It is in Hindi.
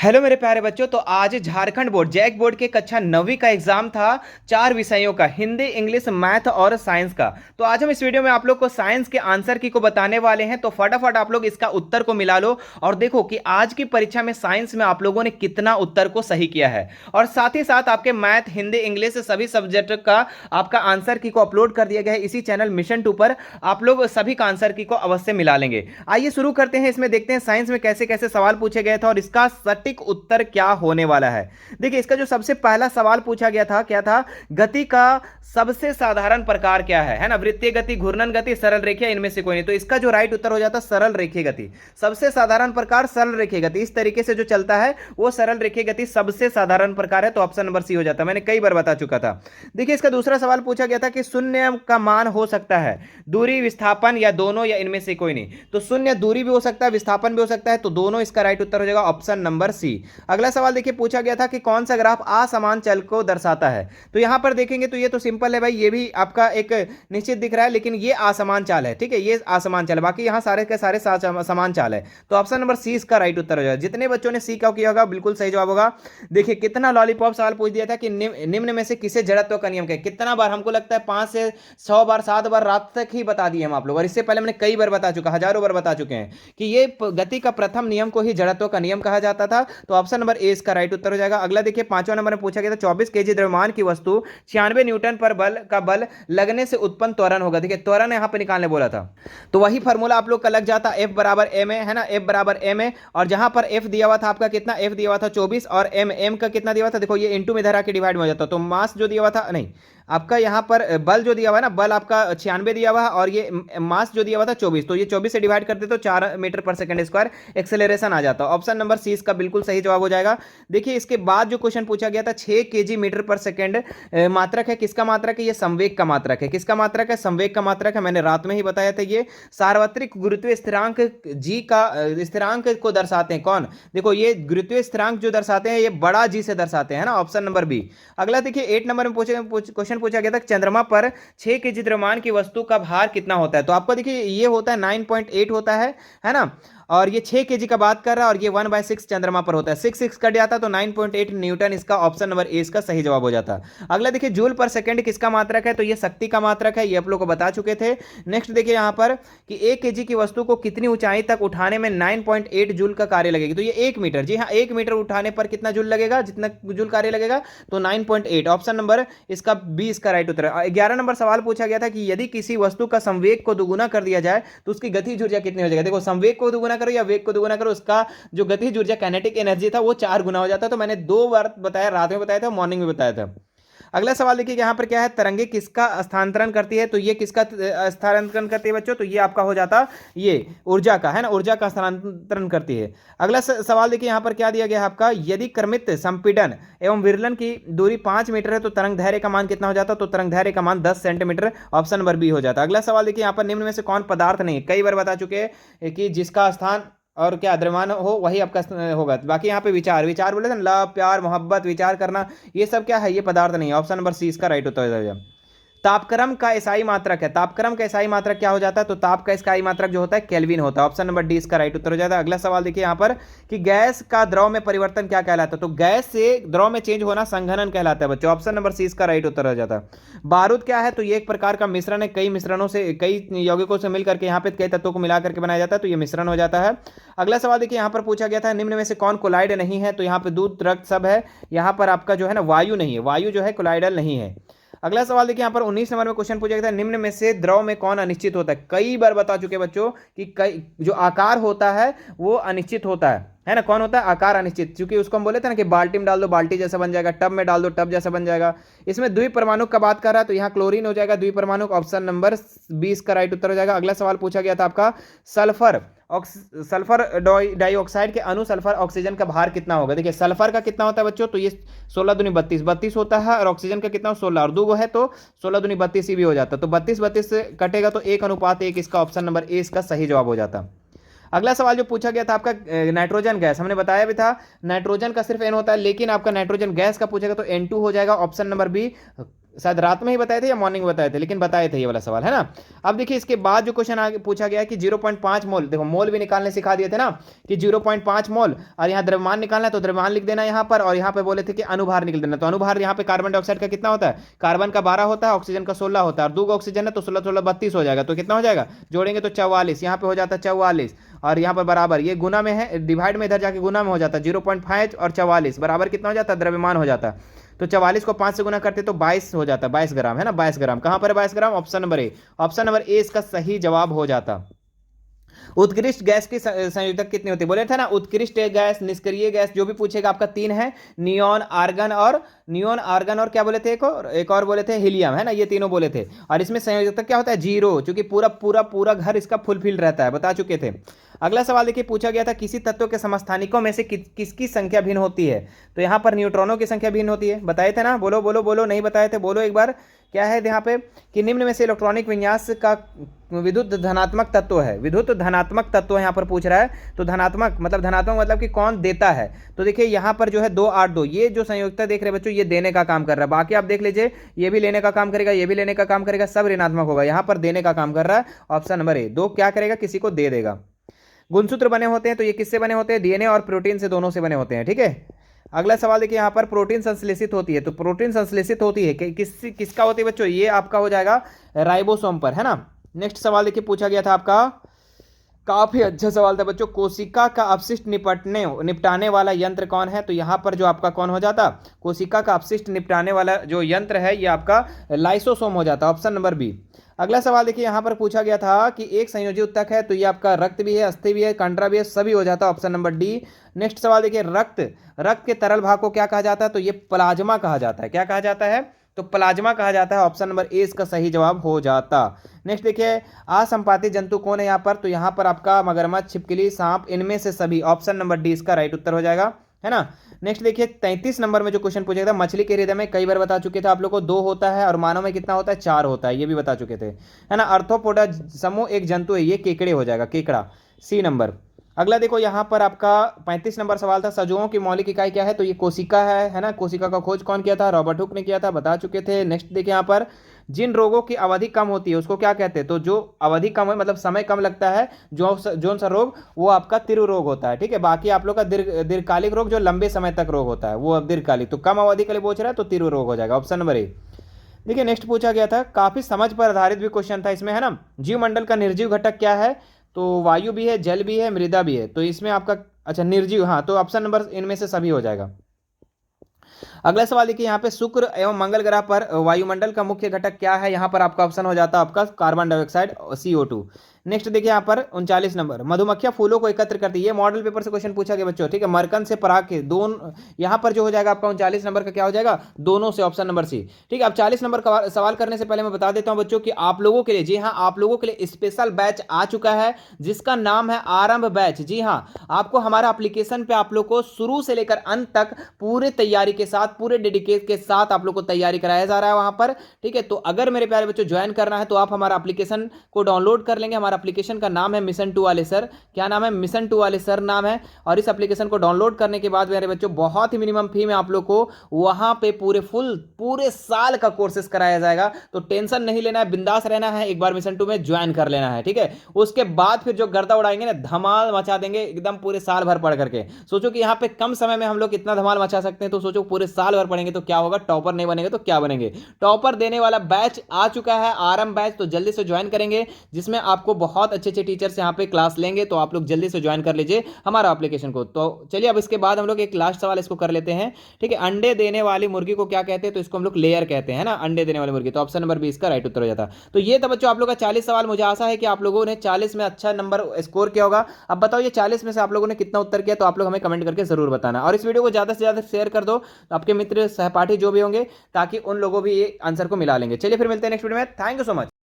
हेलो मेरे प्यारे बच्चों। तो आज झारखंड बोर्ड जैक बोर्ड के कक्षा 9वीं का एग्जाम था। 4 विषयों का, हिंदी, इंग्लिश, मैथ और साइंस का। तो आज हम इस वीडियो में आप लोग को साइंस के आंसर की को बताने वाले हैं। तो फटाफट आप लोग इसका उत्तर को मिला लो और देखो कि आज की परीक्षा में साइंस में आप लोगों ने कितना उत्तर को सही किया है। और साथ ही साथ आपके मैथ, हिंदी, इंग्लिश सभी सब्जेक्ट का आपका आंसर की को अपलोड कर दिया गया है इसी चैनल मिशन 2 पर। आप लोग सभी का आंसर की को अवश्य मिला लेंगे। आइए शुरू करते हैं। इसमें देखते हैं साइंस में कैसे कैसे सवाल पूछे गए थे और इसका सटीक उत्तर क्या होने वाला है। देखिए, इसका जो सबसे पहला सवाल पूछा गया था क्या था? गति का सबसे साधारण प्रकार क्या है ना? वृत्तीय गति, घूर्णन गति, सरल रेखीय, इनमें से कोई नहीं। तो इसका जो राइट उत्तर हो जाता सरल रेखीय गति। सबसे साधारण प्रकार सरल रेखीय गति, इस तरीके से जो चलता है वो सरल रेखीय गति सबसे साधारण प्रकार है। तो ऑप्शन नंबर सी हो जाता है, मैंने कई बार बता चुका था। देखिए, इसका दूसरा सवाल पूछा गया था कि शून्य का मान हो सकता है दूरी, विस्थापन या दोनों या इनमें से कोई नहीं। तो शून्य दूरी भी हो सकता है, विस्थापन भी हो सकता है। तो दोनों इसका राइट उत्तर हो जाएगा, ऑप्शन नंबर सी। अगला सवाल देखिए, पूछा गया था कि कौन सा ग्राफ असमान चल को दर्शाता है। तो यहां पर देखेंगे तो ये तो सिंपल है भाई, ये भी आपका एक निश्चित दिख रहा है, लेकिन ये असमान चाल है। ठीक है, ये असमान चाल है, बाकी यहां सारे के सारे समान चाल है। तो ऑप्शन नंबर सी इसका राइट उत्तर हो जाएगा। जितने बच्चों ने सी का किया होगा बिल्कुल सही जवाब होगा। देखिए, कितना लॉलीपॉप सवाल पूछ दिया था कि निम्न में से किसे जड़त्व का नियम कहते हैं। कितना बार, हमको लगता है 5 से 100 बार, 7 बार रात तक ही बता दिए हम आप लोग। और इससे पहले मैंने कई बार बता चुका, हजारों बार बता चुके हैं कि ये गति का प्रथम नियम को ही जड़त्व का नियम कहा जाता था। तो ऑप्शन नंबर ए इसका राइट उत्तर हो जाएगा। अगला देखिए, 5वां नंबर में पूछा गया था 24 केजी द्रव्यमान की वस्तु 96 न्यूटन पर बल लगने से उत्पन्न त्वरण होगा। देखिए, त्वरण यहां पर निकालने बोला था, तो वही फॉर्मूला आप लोग का लग जाता, एफ बराबर एम ए, है ना, एफ बराबर एम ए। और जहां पर एफ दिया हुआ था आपका, कितना एफ दिया हुआ था 24, और एम का कितना दिया हुआ था, देखो ये इंटू में धरा के डिवाइड में हो जाता। तो मास जो दिया हुआ था, नहीं, आपका यहां पर बल जो दिया हुआ है ना, बल आपका 96 दिया हुआ है और ये मास जो दिया हुआ था 24। तो ये 24 से डिवाइड करते तो 4 मीटर पर सेकंड स्क्वायर एक्सेलरेशन आ जाता। ऑप्शन नंबर सी इसका बिल्कुल सही जवाब हो जाएगा। देखिए, इसके बाद जो क्वेश्चन पूछा गया था 6 केजी मीटर पर सेकंड मात्रक है। किसका मात्रक है? ये संवेग का मात्रक है। किसका मात्रक है? संवेग का मात्रक है। मैंने रात में ही बताया था। ये सार्वत्रिक गुरुत्वीय स्थिरांक जी का स्थिरांक को दर्शाते हैं। कौन? देखो, ये गुरुत्वीय स्थिरांक जो दर्शाते हैं ये बड़ा जी से दर्शाते हैं ना, ऑप्शन नंबर बी। अगला देखिए, 8 नंबर में क्वेश्चन पूछा गया था चंद्रमा पर 6 केजी द्रव्यमान की वस्तु का भार कितना होता है। तो आपको देखिए, ये होता है 9.8 होता है ना। और ये 6 केजी का बात कर रहा है और ये 1/6 चंद्रमा पर होता है। 6 कट जाता तो 9.8 न्यूटन, इसका ऑप्शन नंबर ए इसका सही जवाब हो जाता। अगला देखिए, जूल पर सेकंड किसका मात्रक है? तो ये शक्ति का मात्रक है, ये आप लोग को बता चुके थे। नेक्स्ट देखिए यहाँ पर कि 1 केजी की वस्तु को कितनी ऊंचाई तक उठाने में 9.8 जूल का कार्य लगेगी। तो ये 1 मीटर, जी हाँ, 1 मीटर उठाने पर कितना जूल लगेगा, जितना जूल कार्य लगेगा, तो 9.8। ऑप्शन नंबर इसका बी इसका राइट उत्तर है। 11 नंबर सवाल पूछा गया था कि यदि किसी वस्तु का संवेग को दुगुना कर दिया जाए तो उसकी गतिज ऊर्जा कितनी हो जाएगी। देखो, संवेग को दुगुना करो या वेग को दुगुना करो, उसका जो गतिज ऊर्जा काइनेटिक एनर्जी था वो 4 गुना हो जाता। तो मैंने 2 बार बताया, रात में बताया था, मॉर्निंग में बताया था। अगला सवाल देखिए, यहाँ पर क्या है, तरंगे किसका स्थानांतरण करती है। तो ये किसका स्थानांतरण करती है बच्चों? तो ये आपका हो जाता ये ऊर्जा का, है ना, ऊर्जा का स्थानांतरण करती है। अगला सवाल देखिए, यहाँ पर क्या दिया गया है आपका, यदि क्रमित संपीड़न एवं विरलन की दूरी 5 मीटर है तो तरंग धैर्य का मान कितना हो जाता? तो तरंग धैर्य का मान 10 सेंटीमीटर, ऑप्शन नंबर बी हो जाता। अगला सवाल देखिए, यहाँ पर निम्न में से कौन पदार्थ नहीं, कई बार बता चुके हैं कि जिसका स्थान और क्या द्रव्यमान हो वही आपका होगा। बाकी यहाँ पे विचार विचार बोले थे ना, लव, प्यार, मोहब्बत, विचार करना, ये सब क्या है? ये पदार्थ नहीं है। ऑप्शन नंबर सी इसका राइट उत्तर हो जाएगा। तापक्रम का एसआई मात्रक है। तापक्रम का एसआई मात्रक क्या हो जाता है? तो ताप का एसआई मात्रक जो होता है केल्विन होता है। ऑप्शन नंबर डी इसका राइट उत्तर हो जाता है। अगला सवाल देखिए यहाँ पर कि गैस का द्रव में परिवर्तन क्या कहलाता है। तो गैस से द्रव में चेंज होना संघनन कहलाता है बच्चों। ऑप्शन नंबर सी इसका राइट उत्तर हो जाता है। बारूद क्या है? तो ये एक प्रकार का मिश्रण है, कई मिश्रणों से, कई यौगिकों से मिलकर के यहाँ पे कई तत्वों को मिला करके बनाया जाता है, तो ये मिश्रण हो जाता है। अगला सवाल देखिए, यहाँ पर पूछा गया था निम्न में से कौन कोलाइड नहीं है। तो यहाँ पे दूध, रक्त सब है, यहाँ पर आपका जो है ना वायु नहीं है, वायु जो है कोलाइडल नहीं है। अगला सवाल देखिए, यहाँ पर 19 नंबर में क्वेश्चन पूछा गया था निम्न में से द्रव में कौन अनिश्चित होता है। कई बार बता चुके बच्चों कि कई जो आकार होता है वो अनिश्चित होता है ना। कौन होता है? आकार अनिश्चित। क्योंकि उसको हम बोले थे ना कि बाल्टी में डाल दो बाल्टी जैसा बन जाएगा, टब में डाल दो टब जैसा बन जाएगा। इसमें द्विपरमाणु का बात कर रहा है तो यहाँ क्लोरीन हो जाएगा द्विपरमाणु, ऑप्शन नंबर 20 का राइट उत्तर हो जाएगा। अगला सवाल पूछा गया था आपका सल्फर डाइऑक्साइड के अणु सल्फर ऑक्सीजन का भार कितना होगा। देखिए, सल्फर का कितना होता है बच्चों? तो ये 16 दूनी 32 होता है, और ऑक्सीजन का कितना? 16, और 2 है तो 16 दूनी 32 ही भी हो जाता। तो 32 से कटेगा तो 1:1, इसका ऑप्शन नंबर ए इसका सही जवाब हो जाता। अगला सवाल जो पूछा गया था आपका नाइट्रोजन गैस, हमने बताया भी था नाइट्रोजन का सिर्फ एन होता है, लेकिन आपका नाइट्रोजन गैस का पूछेगा तो N2 हो जाएगा, ऑप्शन नंबर बी। शायद रात में ही बताए थे या मॉर्निंग में बताए थे, लेकिन बताए थे ये वाला सवाल, है ना। अब देखिए इसके बाद जो क्वेश्चन आगे पूछा गया कि 0.5 मोल, देखो मोल भी निकालने सिखा दिए थे ना कि 0.5 मोल, और यहाँ द्रव्यमान निकालना है तो द्रव्यमान लिख देना यहाँ पर, और यहाँ पे बोले थे कि अनुभार निकल देना। तो अनुभार यहाँ पे कार्बन डाइऑक्साइड का कितना होता है, कार्बन का 12 होता है, ऑक्सीजन का 16 होता है, और 2 ऑक्सीजन है तो 16 16 32 हो जाएगा। तो कितना हो जाएगा, जोड़ेंगे तो 44, यहाँ पे हो जाता है 44, और यहाँ पर बराबर ये गुना में है, डिवाइड में इधर जाके गुना में हो जाता है, 0.5 और 44 बराबर कितना हो जाता है, द्रव्यमान हो जाता है। तो 44 को 5 से गुना करते तो 22 हो जाता है, 22 ग्राम, है ना, 22 ग्राम। कहां पर है 22 gram, option number A, option number A इसका सही जवाब हो जाता। उत्कृष्ट गैस की संयोजक कितनी होती है, बोले थे ना, उत्कृष्ट गैस, निष्क्रिय गैस, जो भी पूछेगा आपका 3 है, नियॉन, आर्गन और क्या बोले थे, एक और बोले थे हीलियम, है ना, ये तीनों बोले थे। और इसमें संयोजकता क्या होता है, 0, क्योंकि पूरा पूरा पूरा घर इसका फुलफिल रहता है, बता चुके थे। अगला सवाल देखिए, पूछा गया था किसी तत्व के समस्थानिकों में से किसकी संख्या भिन्न होती है। तो यहाँ पर न्यूट्रॉनों की संख्या भिन्न होती है, बताए थे ना, बोलो बोलो बोलो, नहीं बताए थे, बोलो एक बार। क्या है यहाँ पे कि निम्न में से इलेक्ट्रॉनिक विन्यास का विद्युत धनात्मक तत्व है, विद्युत धनात्मक तत्व यहाँ पर पूछ रहा है। तो धनात्मक मतलब कि कौन देता है। तो देखिए यहाँ पर जो है 282, ये जो संयोजकता देख रहे बच्चों, ये देने का काम कर रहा है। बाकी आप देख लीजिए, ये भी लेने का काम करेगा, ये भी लेने का काम करेगा, सब ऋणात्मक होगा। यहाँ पर देने का काम कर रहा है, ऑप्शन नंबर ए, 2 क्या करेगा, किसी को दे देगा। गुणसूत्र बने होते हैं, तो ये किससे बने होते हैं, डीएनए और प्रोटीन से, दोनों से बने होते हैं, ठीक है। अगला सवाल देखिए, यहाँ पर प्रोटीन संश्लेषित होती है। तो प्रोटीन संश्लेषित होती है किसका होती है बच्चों, ये आपका हो जाएगा राइबोसोम पर, है ना। नेक्स्ट सवाल देखिए, पूछा गया था आपका, काफी अच्छा सवाल था बच्चों, कोशिका का अपशिष्ट निपटाने वाला यंत्र कौन है। तो यहाँ पर जो आपका कौन हो जाता, कोशिका का अपशिष्ट निपटाने वाला जो यंत्र है ये आपका लाइसोसोम हो जाता, ऑप्शन नंबर बी। अगला सवाल देखिए, यहाँ पर पूछा गया था कि एक संयोजी उत्तक है, तो ये आपका रक्त भी है, अस्थि भी है, कंडरा भी है, सभी हो जाता है, ऑप्शन नंबर डी। नेक्स्ट सवाल देखिए, रक्त के तरल भाग को क्या कहा जाता है। तो ये प्लाज्मा कहा जाता है, क्या कहा जाता है, तो प्लाज्मा कहा जाता है, ऑप्शन नंबर ए इसका सही जवाब हो जाता। नेक्स्ट देखिए, असंपाती जंतु कौन है यहाँ पर। तो यहाँ पर आपका मगरमच्छ, छिपकली, सांप, इनमें से सभी, ऑप्शन नंबर डी इसका राइट उत्तर हो जाएगा, है ना। नेक्स्ट देखिए, 33 नंबर में जो क्वेश्चन पूछा था, मछली के हृदय में कई बार बता चुके थे आप लोग को 2 होता है, और मानव में कितना होता है, 4 होता है, ये भी बता चुके थे, है ना। अर्थोपोडा समूह एक जंतु है, ये केकड़े हो जाएगा, केकड़ा, सी नंबर। अगला देखो, यहाँ पर आपका 35 नंबर सवाल था, सजीवों की मौलिक इकाई क्या है। तो ये कोशिका है ना। कोशिका का खोज कौन किया था, रॉबर्ट हुक ने किया था, बता चुके थे। नेक्स्ट देखिए, यहाँ पर जिन रोगों की अवधि कम होती है उसको क्या कहते हैं। तो जो अवधि कम है मतलब समय कम लगता है, जो सा रोग, वो आपका तीव्र रोग होता है, ठीक है। बाकी आप लोग का दीर्घकालिक रोग जो लंबे समय तक रोग होता है वो अब दीर्घकालिक, तो कम अवधि के लिए पूछ रहा है तो तीव्र रोग हो जाएगा, ऑप्शन नंबर ए। देखिए नेक्स्ट पूछा गया था, काफी समझ पर आधारित भी क्वेश्चन था इसमें, है ना। जीवमंडल का निर्जीव घटक क्या है। तो वायु भी है, जल भी है, मृदा भी है। तो इसमें आपका अच्छा निर्जीव, हाँ, तो ऑप्शन नंबर इनमें से सभी हो जाएगा। अगला सवाल देखिए, यहाँ पे शुक्र एवं मंगल ग्रह पर वायुमंडल का मुख्य घटक क्या है। यहाँ पर आपका ऑप्शन हो जाता है आपका कार्बन डाइऑक्साइड, CO2। नेक्स्ट देखिए, यहाँ पर 39 नंबर, मधुमक्खियां फूलों को एकत्र करती है। ये मॉडल पेपर से क्वेश्चन पूछा गया बच्चों, ठीक है। मरकन से पराग के दोनों, यहाँ पर जो हो जाएगा आपका 39 नंबर का क्या हो जाएगा, दोनों से, ऑप्शन नंबर सी, ठीक है। अब 40 नंबर का सवाल करने से पहले मैं बता देता हूँ बच्चों कि आप लोगों के लिए, जी हाँ, आप लोगों के लिए स्पेशल बैच आ चुका है जिसका नाम है आरंभ बैच। जी हाँ, आपको हमारा एप्लीकेशन पे आप लोग को शुरू से लेकर अंत तक पूरे तैयारी के साथ, पूरे डेडिकेट के साथ आप लोग को तैयारी कराया जा रहा है वहां पर, ठीक है। तो अगर मेरे प्यारे बच्चों ज्वाइन करना है तो आप हमारा एप्लीकेशन को डाउनलोड कर लेंगे। हमारा एप्लीकेशन का नाम है मिशन टू वाले सर, क्या नाम है, मिशन टू वाले सर नाम है। और इस एप्लीकेशन को डाउनलोड करने के बाद मेरे बच्चों बहुत ही मिनिमम फी में आप लोग को वहां पे पूरे साल का कोर्सेस कराया जाएगा। तो टेंशन नहीं लेना है, बिंदास रहना है, एक बार मिशन टू में ज्वाइन कर लेना है, ठीक है। उसके बाद फिर जो गर्दा उड़ाएंगे ना, धमाल मचा देंगे एकदम पूरे साल भर पढ़ करके। सोचो कि यहाँ पे कम समय में हम लोग कितना धमाल मचा सकते हैं, तो सोचो पूरे साल भर पढ़ेंगे तो क्या होगा, टॉपर नहीं बनेंगे तो क्या बनेंगे। टॉपर देने वाला बैच आ चुका है, आरंभ बैच, तो जल्दी से ज्वाइन करेंगे, जिसमें आपको बहुत अच्छे अच्छे टीचर्स यहाँ पे क्लास लेंगे। तो आप लोग जल्दी से ज्वाइन कर लीजिए हमारा एप्लीकेशन को। तो चलिए अब इसके बाद हम लोग एक लास्ट सवाल इसको कर लेते हैं, ठीक है। अंडे देने वाली मुर्गी को क्या कहते हैं। तो इसको हम लोग लेयर कहते हैं ना, अंडे देने वाली मुर्गी। तो ऑप्शन नंबर 20 का राइट उत्तर हो जाता। तो ये था बच्चों आप लोग का 40 सवाल। मुझे आशा है कि आप लोगों ने 40 में अच्छा नंबर स्कोर किया होगा। अब बताओ ये 40 में से आप लोगों ने कितना उत्तर किया, तो आप लोग हमें कमेंट करके जरूर बताना। और इस वीडियो को ज्यादा से ज्यादा शेयर कर दो आपके मित्र सहपाठी जो भी होंगे, ताकि उन लोगों भी ये आंसर को मिला लेंगे। चलिए फिर मिलते हैं नेक्स्ट वीडियो में। Thank you so much.